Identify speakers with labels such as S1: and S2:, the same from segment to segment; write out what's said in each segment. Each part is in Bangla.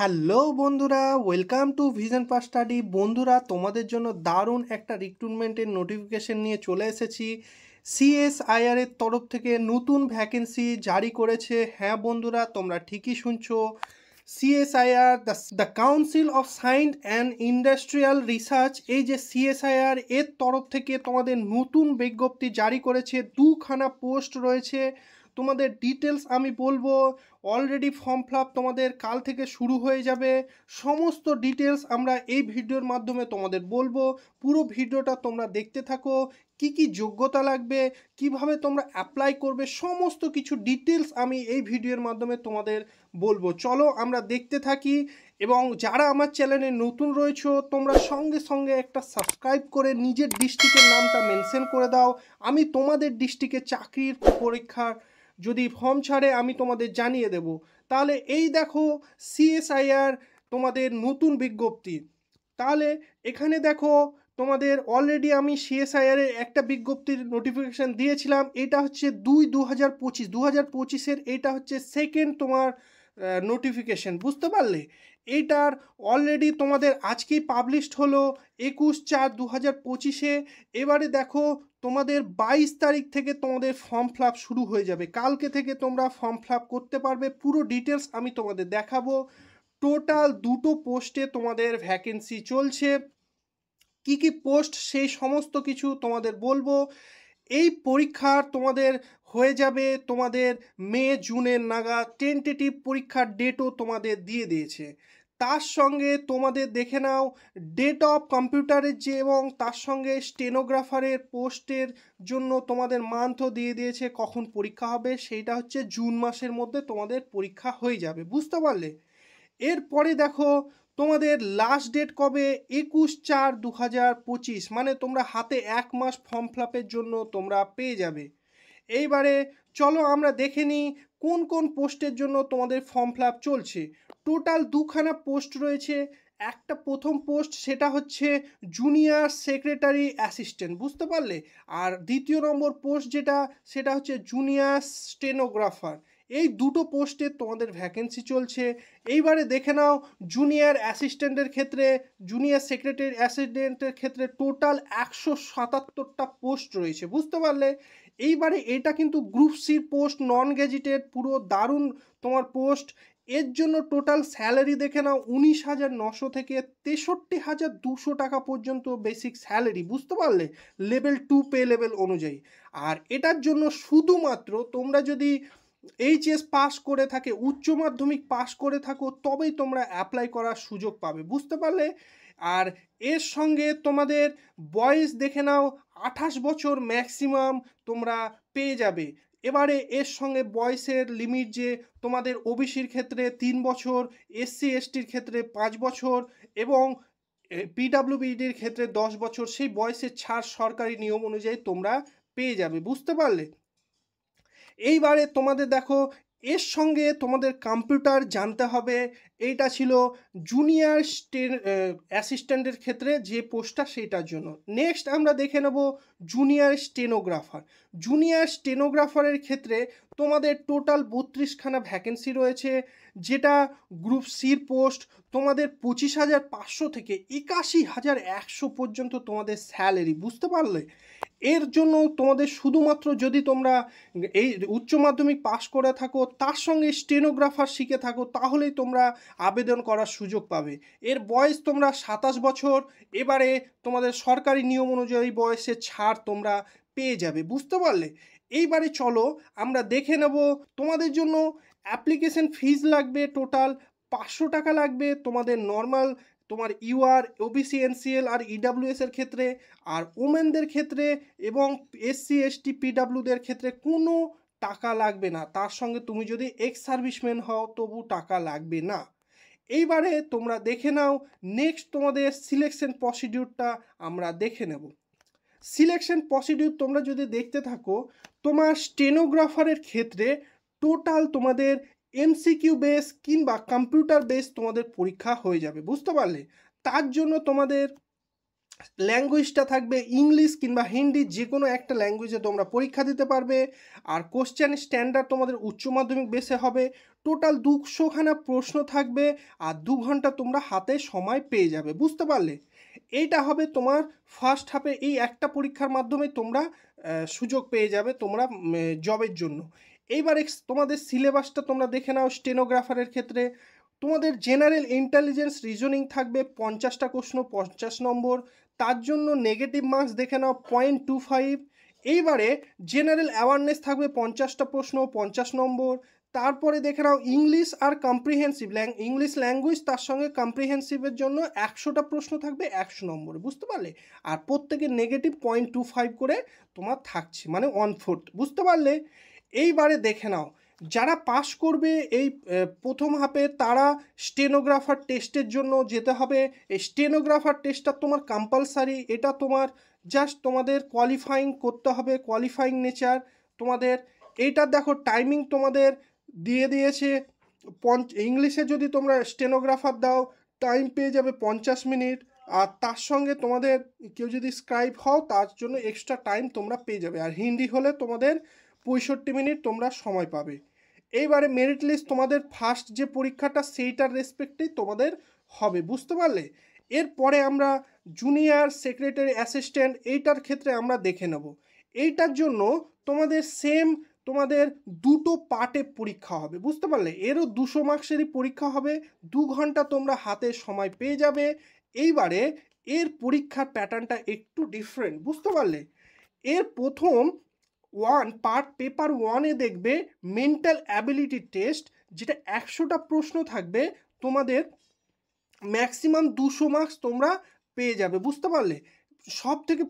S1: হ্যালো বন্ধুরা, welcome to vision pass study. বন্ধুরা, তোমাদের জন্য দারুণ একটা রিক্রুটমেন্টের নোটিফিকেশন নিয়ে চলে এসেছি। সিএসআইআর এর তরফ থেকে নতুন ভ্যাকেন্সি জারি করেছে। হ্যাঁ বন্ধুরা, তোমরা ঠিকই শুনছো। CSIR, the council of science and industrial research, এই যে সিএসআইআর এর তরফ থেকে তোমাদের নতুন বিজ্ঞপ্তি জারি করেছে। দুখানা পোস্ট রয়েছে। তোমাদের ডিটেলস আমি বলবো। অলরেডি ফর্ম ফিল আপ তোমাদের কাল থেকে শুরু হয়ে যাবে। সমস্ত ডিটেলস আমরা এই ভিডিওর মাধ্যমে তোমাদের বলবো। পুরো ভিডিওটা তোমরা দেখতে থাকো। কি কি যোগ্যতা লাগবে, কিভাবে তোমরা অ্যাপ্লাই করবে, সমস্ত কিছু ডিটেলস আমি এই ভিডিওর মাধ্যমে তোমাদের বলবো। চলো আমরা দেখতে থাকি। এবং যারা আমার চ্যানেলে নতুন রয়েছো, তোমরা সঙ্গে সঙ্গে একটা সাবস্ক্রাইব করে নিজের ডিস্ট্রিক্টের নামটা মেনশন করে দাও। আমি তোমাদের ডিস্ট্রিক্টে চাকরির পরীক্ষার যদি ফর্ম ছাড়ে আমি তোমাদের জানিয়ে দেব। তাহলে এই দেখো সিএসআইআর তোমাদের নতুন বিজ্ঞপ্তি। তাহলে এখানে দেখো তোমাদের অলরেডি আমি সিএসআইআর এর একটা বিজ্ঞপ্তির নোটিফিকেশান দিয়েছিলাম। এটা হচ্ছে 2025 এটা হচ্ছে সেকেন্ড তোমার নোটিফিকেশান, বুঝতে পারলে? এইটার অলরেডি তোমাদের আজকেই পাবলিশড হলো 21/4/2025। এবারে দেখো তোমাদের 22 তারিখ থেকে তোমাদের ফর্ম ফিল আপ শুরু হয়ে যাবে। কালকে থেকে তোমরা ফর্ম ফিল আপ করতে পারবে। পুরো ডিটেলস আমি তোমাদের দেখাবো। টোটাল দুটো পোস্টে তোমাদের ভ্যাকেন্সি চলছে। কি কি পোস্ট সেই সমস্ত কিছু তোমাদের বলবো। এই পরীক্ষার তোমাদের হয়ে যাবে তোমাদের মে জুনের নাগাদ। টেন্টেটিভ পরীক্ষার ডেটও তোমাদের দিয়ে দিয়েছে। তার সঙ্গে তোমাদের দেখে নাও ডেট অফ কম্পিউটারের যে, এবং তার সঙ্গে স্টেনোগ্রাফারের পোস্টের জন্য তোমাদের মান্থও দিয়ে দিয়েছে কখন পরীক্ষা হবে। সেইটা হচ্ছে জুন মাসের মধ্যে তোমাদের পরীক্ষা হয়ে যাবে, বুঝতে পারলে? এরপরে দেখো তোমাদের লাস্ট ডেট কবে, 21/4/2025, মানে তোমরা হাতে 1 মাস ফর্ম ফিল আপের জন্য তোমরা পেয়ে যাবে। এইবারে চলো আমরা দেখে নিই কোন কোন পোস্টের জন্য তোমাদের ফর্ম ফিল আপ চলছে। টোটাল দুখানা পোস্ট রয়েছে। একটা প্রথম পোস্ট, সেটা হচ্ছে জুনিয়র সেক্রেটারি অ্যাসিস্ট্যান্ট, বুঝতে পারলে? আর দ্বিতীয় নম্বর পোস্ট যেটা, সেটা হচ্ছে জুনিয়র স্টেনোগ্রাফার। এই দুটো পোস্টে তোমাদের ভ্যাকেন্সি চলছে। এইবারে দেখে নাও জুনিয়র অ্যাসিস্ট্যান্টের ক্ষেত্রে, জুনিয়র সেক্রেটারি অ্যাসিস্ট্যান্টের ক্ষেত্রে টোটাল 177টা পোস্ট রয়েছে, বুঝতে পারলে? এইবারে এটা কিন্তু group C post, non gazetted, পুরো দারুণ তোমার পোস্ট। এর জন্য টোটাল স্যালারি দেখে নাও 19,900 থেকে 63,200 টাকা পর্যন্ত বেসিক স্যালারি, বুঝতে পারলে? লেভেল 2 পে লেভেল অনুযায়ী। আর এটার জন্য শুধুমাত্র তোমরা যদি এইচএস পাস করে থাকে, উচ্চ মাধ্যমিক পাস করে থাকো, তবেই তোমরা অ্যাপ্লাই করার সুযোগ পাবে, বুঝতে পারলে? আর এর সঙ্গে তোমাদের বয়স দেখে নাও 28 বছর ম্যাক্সিমাম তোমরা পেয়ে যাবে। এবারে এর সঙ্গে বয়সের লিমিট যে, তোমাদের ওবিসির ক্ষেত্রে 3 বছর, এসসি এসটির ক্ষেত্রে 5 বছর এবং পিডাব্লিউবিডির ক্ষেত্রে 10 বছর, সেই বয়সের ছাড় সরকারি নিয়ম অনুযায়ী তোমরা পেয়ে যাবে, বুঝতে পারলে? এইবারে তোমাদের দেখো এর সঙ্গে তোমাদের কম্পিউটার জানতে হবে। এইটা ছিল জুনিয়র অ্যাসিস্ট্যান্টের ক্ষেত্রে যে পোস্টটা, সেইটার জন্য। নেক্সট আমরা দেখে নেব জুনিয়র স্টেনোগ্রাফার। জুনিয়র স্টেনোগ্রাফারের ক্ষেত্রে তোমাদের টোটাল 32খানা ভ্যাকেন্সি রয়েছে। যেটা গ্রুপ সির পোস্ট। তোমাদের 25,500 থেকে 81,100 পর্যন্ত তোমাদের স্যালারি, বুঝতে পারলে? এর জন্য তোমাদের শুধুমাত্র যদি তোমরা এই উচ্চ মাধ্যমিক পাশ করে থাকো, তার সঙ্গে স্টেনোগ্রাফার শিখে থাকো, তাহলেই তোমরা আবেদন করার সুযোগ পাবে। এর বয়স তোমরা 27 বছর। এবারে তোমাদের সরকারি নিয়ম অনুযায়ী বয়সের ছাড় তোমরা পেয়ে যাবে, বুঝতে পারলে? এইবারে চলো আমরা দেখে নেব। তোমাদের জন্য অ্যাপ্লিকেশন ফিজ লাগবে টোটাল 500 টাকা লাগবে তোমাদের নর্মাল, তোমার ইউআর, ওবিসি, এনসিএল আর ইডাব্লিউএস এর ক্ষেত্রে। আর ওমেনদের ক্ষেত্রে এবং এসসি এসটি পিডাব্লিউদের ক্ষেত্রে কোনো টাকা লাগবে না। তার সঙ্গে তুমি যদি এক্স সার্ভিসম্যান হও তবু টাকা লাগবে না। এইবারে তোমরা দেখে নাও নেক্সট তোমাদের সিলেকশন প্রসিডিউরটা আমরা দেখে নেব। সিলেকশন প্রসিডিউর তোমরা যদি দেখতে থাকো, তোমার স্টেনোগ্রাফারের ক্ষেত্রে টোটাল তোমাদের এমসিকিউ বেস কিংবা কম্পিউটার বেস তোমাদের পরীক্ষা হয়ে যাবে, বুঝতে পারলে? তার জন্য তোমাদের ল্যাঙ্গুয়েজটা থাকবে ইংলিশ কিংবা হিন্দি, যে কোনো একটা ল্যাঙ্গুয়েজে তোমরা পরীক্ষা দিতে পারবে। আর কোশ্চেন স্ট্যান্ডার্ড তোমাদের উচ্চ মাধ্যমিক বেসে হবে। টোটাল 200খানা প্রশ্ন থাকবে আর 2 ঘন্টা তোমরা হাতে সময় পেয়ে যাবে। বুঝতে পারলে? এইটা হবে তোমার ফার্স্ট হাফে, এই একটা পরীক্ষার মাধ্যমে তোমরা সুযোগ পেয়ে যাবে তোমরা জবের জন্য। এইবারে তোমাদের সিলেবাসটা তোমরা দেখে নাও। স্টেনোগ্রাফারের ক্ষেত্রে তোমাদের জেনারেল ইন্টেলিজেন্স রিজনিং থাকবে 50টা প্রশ্ন, 50 নম্বর। তার জন্য নেগেটিভ মার্কস দেখে নাও 0.25। এইবারে জেনারেল অ্যাওয়ারনেস থাকবে 50টা প্রশ্ন, 50 নম্বর। তারপরে দেখে নাও ইংলিশ আর কম্প্রিহেন্সিভ ইংলিশ ল্যাঙ্গুয়েজ, তার সঙ্গে কম্প্রিহেন্সিভের জন্য 100টা প্রশ্ন থাকবে 100 নম্বরে। বুঝতে পারলে? আর প্রত্যেকের নেগেটিভ 0.25 করে তোমার থাকছে, মানে 1/4। বুঝতে পারলে? এইবারে দেখে নাও যারা পাস করবে এই প্রথম হাফে তারা স্টেনোগ্রাফার টেস্টের জন্য যেতে হবে। এই স্টেনোগ্রাফার টেস্টটা তোমার কম্পালসারি। এটা তোমার জাস্ট তোমাদের কোয়ালিফাইং করতে হবে, কোয়ালিফাইং নেচার তোমাদের। এইটার দেখো টাইমিং তোমাদের দিয়ে দিয়েছে। ইংলিশে যদি তোমরা স্টেনোগ্রাফার দাও টাইম পেয়ে যাবে 50 মিনিট। আর তার সঙ্গে তোমাদের কেউ যদি স্ক্রাইব হও তার জন্য এক্সট্রা টাইম তোমরা পেয়ে যাবে। আর হিন্দি হলে তোমাদের 65 মিনিট তোমরা সময় পাবে। এইবারে মেরিট লিস্ট তোমাদের ফার্স্ট যে পরীক্ষাটা সেইটার রেসপেক্টেই তোমাদের হবে। বুঝতে পারলে? এরপরে আমরা জুনিয়র সেক্রেটারি অ্যাসিস্ট্যান্ট এইটার ক্ষেত্রে আমরা দেখে নেব। এইটার জন্য তোমাদের সেম তোমাদের দুটো পার্টে পরীক্ষা হবে। বুঝতে পারলে? এরও 200 মার্কসেরই পরীক্ষা হবে। 2 ঘন্টা তোমরা হাতে সময় পেয়ে যাবে। এইবারে এর পরীক্ষার প্যাটার্নটা একটু ডিফারেন্ট। বুঝতে পারলে? এর প্রথম পেপার 1-এ দেখবে মেন্টাল অ্যাবিলিটি টেস্ট, যেটা 100টা প্রশ্ন থাকবে। তোমাদের ম্যাক্সিমাম 200 মার্কস তোমরা পেয়ে যাবে। বুঝতে পারলে? সব থেকে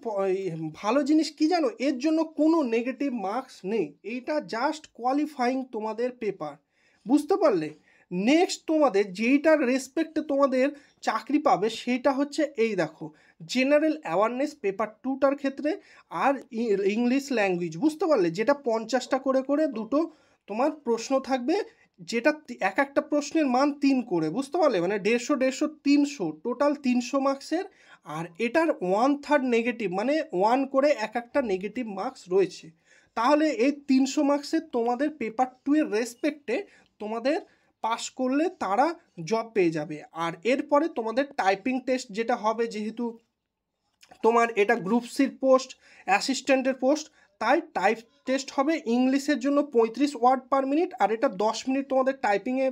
S1: ভালো জিনিস কি জানো? এর জন্য কোনো নেগেটিভ মার্কস নেই। এইটা জাস্ট কোয়ালিফাইং তোমাদের পেপার। বুঝতে পারলে? নেক্সট তোমাদের যেইটার রেসপেক্টে তোমাদের চাকরি পাবে সেটা হচ্ছে এই দেখো জেনারেল অ্যাওয়ারনেস পেপার 2টার ক্ষেত্রে আর ইংলিশ ল্যাঙ্গুয়েজ। বুঝতে পারলে? যেটা 50টা করে করে দুটো তোমার প্রশ্ন থাকবে, যেটা এক একটা প্রশ্নের মান 3 করে। বুঝতে পারলে? মানে 150, 300, টোটাল 300 মার্কসের। আর এটার 1/3 নেগেটিভ, মানে 1 করে এক একটা নেগেটিভ মার্কস রয়েছে। তাহলে এই 300 মার্কসের তোমাদের পেপার 2 এর রেসপেক্টে তোমাদের পাস করলে তারা জব পেয়ে যাবে। আর এরপরে তোমাদের টাইপিং টেস্ট যেটা হবে, যেহেতু তোমার এটা গ্রুপ সির পোস্ট, অ্যাসিস্ট্যান্টের পোস্ট, তাই টাইপ টেস্ট হবে। ইংলিশের জন্য 35 ওয়ার্ড পার মিনিট, আর এটা 10 মিনিট তোমাদের টাইপিংয়ে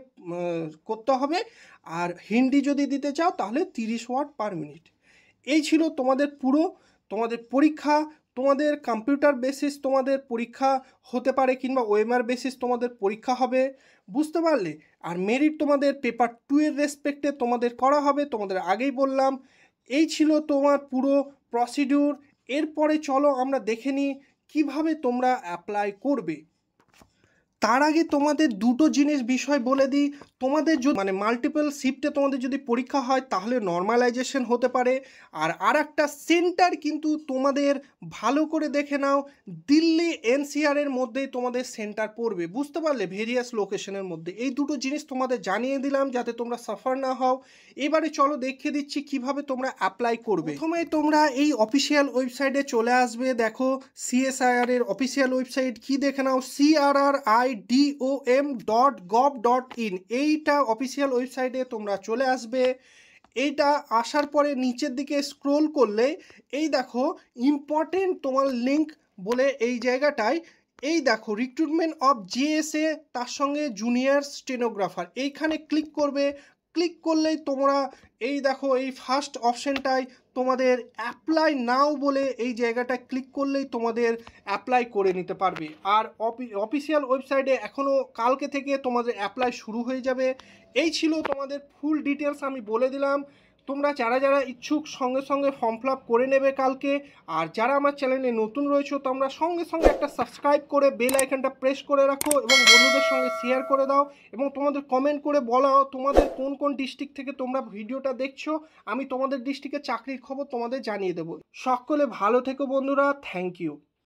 S1: করতে হবে। আর হিন্দি যদি দিতে চাও তাহলে 30 ওয়ার্ড পার মিনিট। এই ছিল তোমাদের পুরো তোমাদের পরীক্ষা। তোমাদের কম্পিউটার বেসিস তোমাদের পরীক্ষা হতে পারে কিংবা ওএমআর বেসিস তোমাদের পরীক্ষা হবে। বুঝতে পারলে? আর মেরিট তোমাদের পেপার 2 এর রেসপেক্টে তোমাদের করা হবে, তোমাদের আগেই বললাম। এই ছিল তোমার পুরো প্রসিডিউর। এরপরে চলো আমরা দেখে নিই কীভাবে তোমরা অ্যাপ্লাই করবে। তার আগে তোমাদের দুটো বিষয় বলে দিই। তোমাদের যদি মানে মাল্টিপল শিফটে তোমাদের যদি পরীক্ষা হয় তাহলে নর্মালাইজেশন হতে পারে। আর একটা সেন্টার কিন্তু তোমাদের ভালো করে দেখে নাও, দিল্লি এনসিআরের মধ্যেই তোমাদের সেন্টার পড়বে। বুঝতে পারলে? ভেরিয়াস লোকেশনের মধ্যে। এই দুটো জিনিস তোমাদের জানিয়ে দিলাম যাতে তোমরা সাফার না হও। এবারে চলো দেখিয়ে দিচ্ছি কিভাবে তোমরা অ্যাপ্লাই করবে। প্রথমে তোমরা এই অফিসিয়াল ওয়েবসাইটে চলে আসবে। দেখো সিএসআইআর এর অফিসিয়াল ওয়েবসাইট কি দেখে নাও, crridom.gov.in। এইটা অফিসিয়াল ওয়েবসাইটে তোমরা চলে আসবে। এইটা আসার পরে নিচের দিকে স্ক্রোল করলে এই দেখো ইম্পর্টেন্ট তোমার লিঙ্ক বলে এই জায়গাটায় এই দেখো রিক্রুটমেন্ট অফ জিএসএ, তার সঙ্গে জুনিয়র স্টেনোগ্রাফার, এইখানে ক্লিক করবে। ক্লিক করলেই তোমরা এই দেখো এই ফার্স্ট অপশানটায় তোমাদের অ্যাপ্লাই নাও বলে এই জায়গাটায় ক্লিক করলেই তোমাদের অ্যাপ্লাই করে নিতে পারবে। আর অফিসিয়াল ওয়েবসাইটে এখনও কালকে থেকে তোমাদের অ্যাপ্লাই শুরু হয়ে যাবে। এই ছিল তোমাদের ফুল ডিটেলস আমি বলে দিলাম। তোমরা যারা যারা ইচ্ছুক সঙ্গে সঙ্গে ফর্ম ফিল আপ করে নেবে কালকে। আর যারা আমার চ্যানেলে নতুন রয়েছে তোমরা সঙ্গে সঙ্গে একটা সাবস্ক্রাইব করে বেল আইকনটা প্রেস করে রাখো এবং বন্ধুদের সঙ্গে শেয়ার করে দাও এবং তোমাদের কমেন্ট করে বলাও তোমাদের কোন কোন ডিস্ট্রিক্ট থেকে তোমরা ভিডিওটা দেখছো। আমি তোমাদের ডিস্ট্রিক্টের চাকরির খবর তোমাদের জানিয়ে দেবো। সকলে ভালো থেকো বন্ধুরা। Thank you.